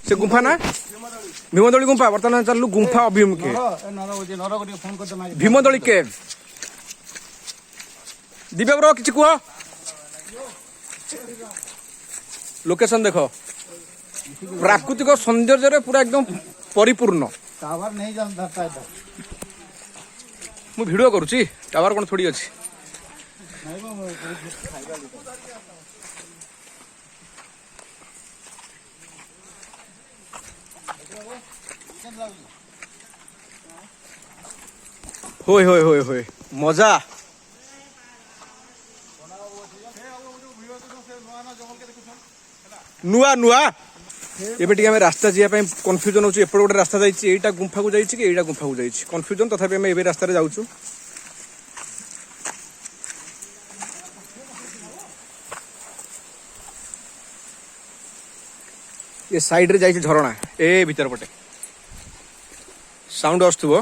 से गुंफा ना भीमदोली गुंफा बर्तमान चलू गुंफा अभिमुखे भीमदोली केव दिव्य ब्रो किसी कह लोकेशन देख प्राकृतिक सौंदर्य पूरा एकदम परिपूर्ण मु वीडियो करुच्ची टावर कौन थोड़ी अच्छी होय होय होय होय मजा नुआ नुआ एबे टिके हमें रास्ता जाया कन्फ्यूजन होची एपड़ गोटे रास्ता जाइछि एटा गुंफा को जाइछि कि एटा गुंफा को जाइछि कन्फ्यूजन तथापि हमें एबे रास्ता रे जाउछु ये साइड रे जाइछि झरणा ए भीतर पटे साउंड आस्तुबो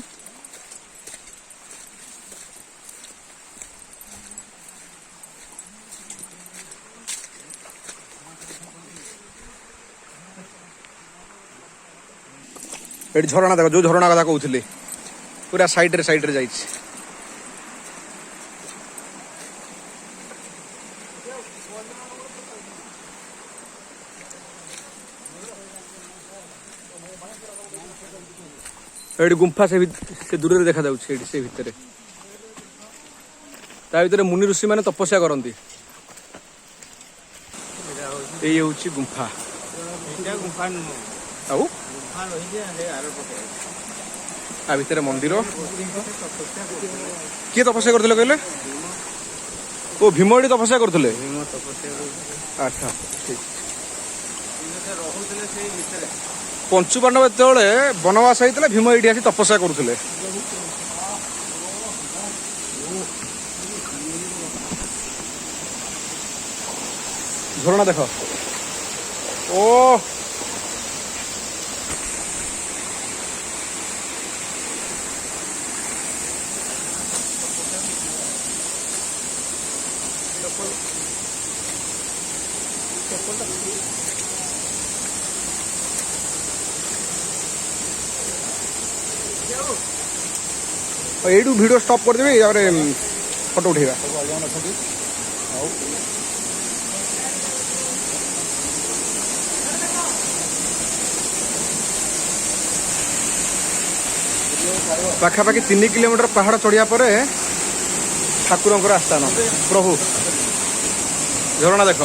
एटी झरणा देख जो झरणा कथा कहते पूरा साइड रे जाइछि एटी गुंफा से दूर देखा जाउछि से भितर ता भितर मुनि ऋषि माने तपस्या करंती एई होछि गुंफा आउ आ भितर मंदिर किए तपस्या करथिले कहले ओ भीमडी तपस्या करथिले अच्छा ठीक पंचु पांडव जेतबेले वनवास होइतले भीम एठी आसी तपस्या करथिले झरणा देख ओ एडू वीडियो स्टॉप कर देबे और फोटो उठेगा पाखापाखि 3 किलोमीटर पहाड़ चढ़िया पर ठाकुर स्थान प्रभु झरणा देख